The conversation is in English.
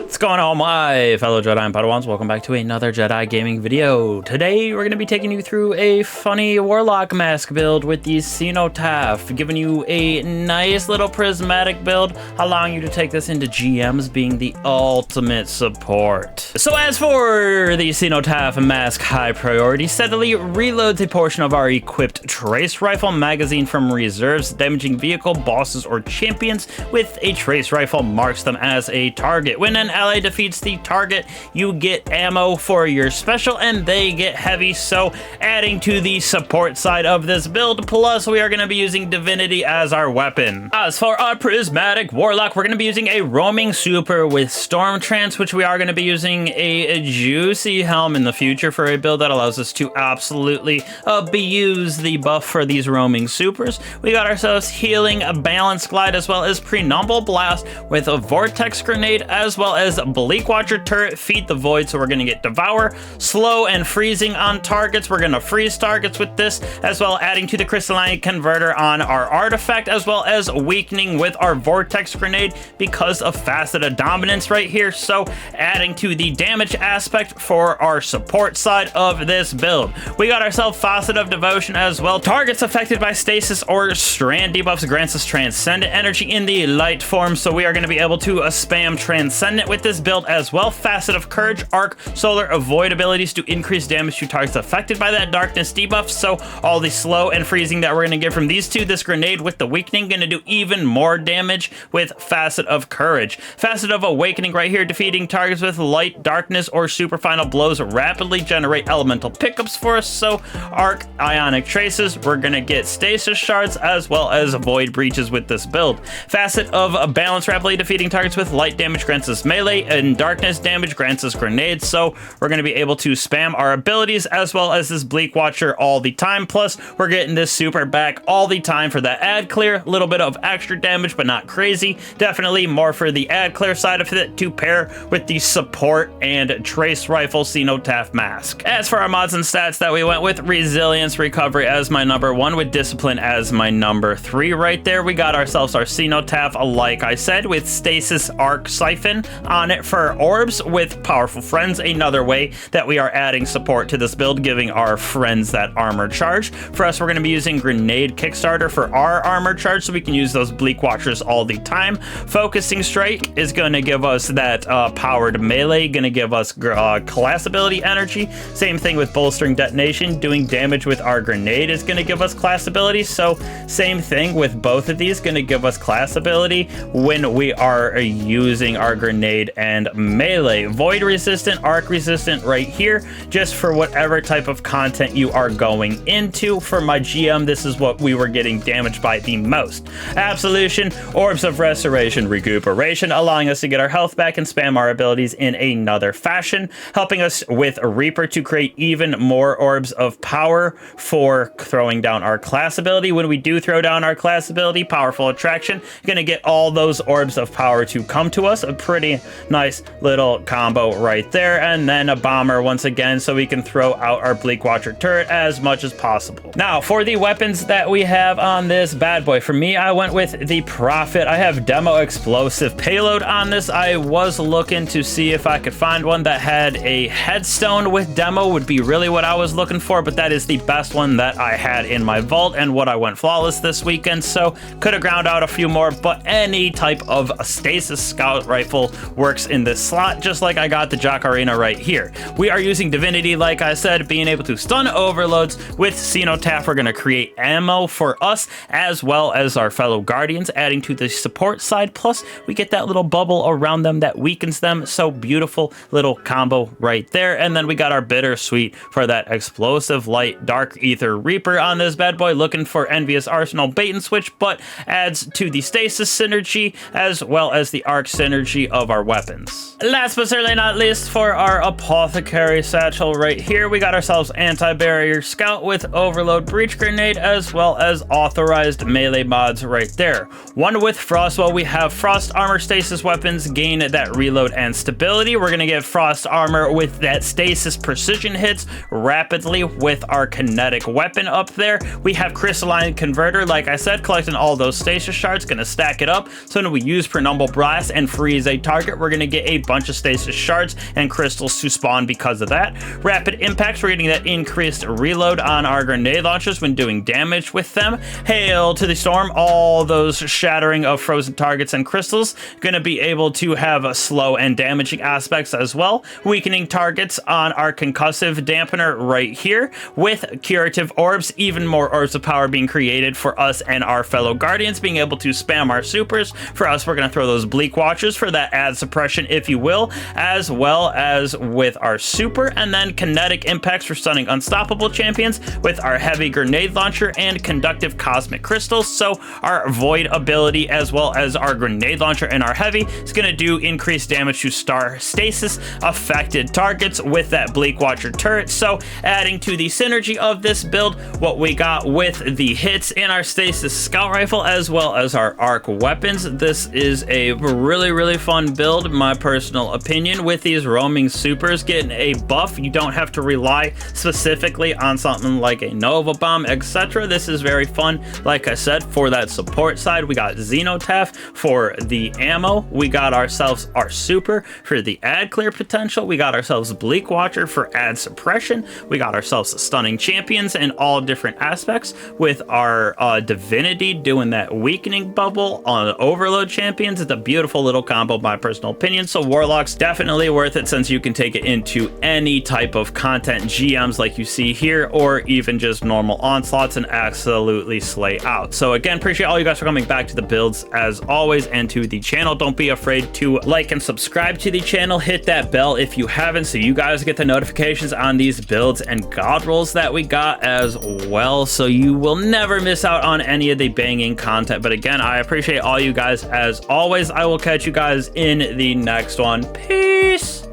What's going on, my fellow Jedi and Padawans? Welcome back to another Jedi gaming video. Today, we're going to be taking you through a funny Warlock mask build with the Cenotaph, giving you a nice little prismatic build, allowing you to take this into GMs, being the ultimate support. So as for the Cenotaphs Mask high priority, steadily reloads a portion of our equipped trace rifle magazine from reserves, damaging vehicle, bosses, or champions with a trace rifle marks them as a target. When an ally defeats the target, you get ammo for your special and they get heavy, so adding to the support side of this build. Plus, we are going to be using divinity as our weapon. As for our prismatic warlock, we're going to be using a roaming super with storm trance, which we are going to be using a juicy helm in the future for a build that allows us to absolutely abuse the buff for these roaming supers. We got ourselves healing, a balance glide, as well as prenumbal blast with a vortex grenade, as well as Bleak Watcher turret, feed the void, so we're going to get devour, slow and freezing on targets. We're going to freeze targets with this, as well adding to the crystalline converter on our artifact, as well as weakening with our vortex grenade because of faceted dominance right here, so adding to the damage aspect for our support side of this build. We got ourselves Faucet of Devotion as well. Targets affected by stasis or strand debuffs grants us transcendent energy in the light form, so we are going to be able to spam transcendent with this build as well. Facet of Courage, Arc, Solar, Avoid abilities to increase damage to targets affected by that darkness debuff, so all the slow and freezing that we're going to get from these two, this grenade with the weakening going to do even more damage with Facet of Courage. Facet of Awakening right here, defeating targets with light, darkness, or super final blows rapidly generate elemental pickups for us, so Arc, Ionic Traces, we're going to get Stasis Shards as well as Void Breaches with this build. Facet of Balance, rapidly defeating targets with light damage grants us melee, and darkness damage grants us grenades, so we're going to be able to spam our abilities as well as this Bleak Watcher all the time. Plus, we're getting this super back all the time for that ad clear. A little bit of extra damage, but not crazy. Definitely more for the ad clear side of it to pair with the support and trace rifle Cenotaphs Mask. As for our mods and stats that we went with, Resilience Recovery as my number 1, with Discipline as my number 3 right there. We got ourselves our Cenotaph, like I said, with Stasis Arc Siphon on it for orbs with Powerful Friends, another way that we are adding support to this build, giving our friends that armor charge. For us, we're going to be using Grenade Kickstarter for our armor charge, so we can use those Bleak Watchers all the time. Focusing Strike is going to give us that powered melee, going to give us class ability energy. Same thing with Bolstering Detonation, doing damage with our grenade is going to give us class ability, so same thing with both of these, going to give us class ability when we are using our grenade and melee. Void resistant, arc resistant right here, just for whatever type of content you are going into. For my GM, this is what we were getting damaged by the most. Absolution, Orbs of Restoration, Recuperation, allowing us to get our health back and spam our abilities in another fashion, helping us with Reaper to create even more orbs of power for throwing down our class ability. When we do throw down our class ability, Powerful Attraction, gonna get all those orbs of power to come to us. A pretty nice little combo right there. And then a bomber once again, so we can throw out our Bleak Watcher turret as much as possible. Now, for the weapons that we have on this bad boy, for me, I went with the Prophet. I have Demo Explosive Payload on this. I was looking to see if I could find one that had a headstone with demo, would be really what I was looking for, but that is the best one that I had in my vault and what I went flawless this weekend, so could have ground out a few more, but any type of a Stasis Scout Rifle works in this slot, just like I got the Jacarina right here. We are using Divinity, like I said, being able to stun overloads with Cenotaph. We're going to create ammo for us as well as our fellow Guardians, adding to the support side. Plus, we get that little bubble around them that weakens them. So beautiful little combo right there. And then we got our Bittersweet for that explosive light Dark Ether Reaper on this bad boy, looking for Envious Arsenal bait and switch, but adds to the Stasis synergy as well as the Arc synergy of our weapons. Last but certainly not least, for our Apothecary Satchel right here, we got ourselves Anti-Barrier Scout with Overload Breach Grenade as well as authorized melee mods right there. One with Frost, well, we have Frost Armor Stasis weapons gain that reload and stability. We're going to get Frost Armor with that Stasis precision hits rapidly with our kinetic weapon up there. We have Crystalline Converter, like I said, collecting all those Stasis Shards, going to stack it up, so when we use Prenumbal Blast and freeze a target, here. We're going to get a bunch of stasis shards and crystals to spawn because of that. Rapid impacts, we're getting that increased reload on our grenade launchers when doing damage with them. Hail to the storm, all those shattering of frozen targets and crystals. Going to be able to have slow and damaging aspects as well. Weakening targets on our concussive dampener right here with curative orbs, even more orbs of power being created for us and our fellow guardians, being able to spam our supers. For us, we're going to throw those bleak watchers for that add suppression, if you will, as well as with our super, and then kinetic impacts for stunning unstoppable champions with our heavy grenade launcher and conductive cosmic crystals. So our void ability as well as our grenade launcher and our heavy is going to do increased damage to star stasis affected targets with that bleak watcher turret. So adding to the synergy of this build, what we got with the hits in our stasis scout rifle as well as our arc weapons, this is a really fun build, my personal opinion. With these roaming supers getting a buff, you don't have to rely specifically on something like a Nova Bomb, etc. This is very fun. Like I said, for that support side, we got Cenotaph for the ammo. We got ourselves our super for the add clear potential. We got ourselves Bleak Watcher for add suppression. We got ourselves stunning champions in all different aspects with our divinity doing that weakening bubble on overload champions. It's a beautiful little combo, my personal opinion. So Warlock's definitely worth it since you can take it into any type of content GMs like you see here, or even just normal onslaughts and absolutely slay out. So again, appreciate all you guys for coming back to the builds as always, and to the channel. Don't be afraid to like and subscribe to the channel. Hit that bell if you haven't, so you guys get the notifications on these builds and god rolls that we got as well, so you will never miss out on any of the banging content. But again, I appreciate all you guys as always. I will catch you guys in the next one. Peace.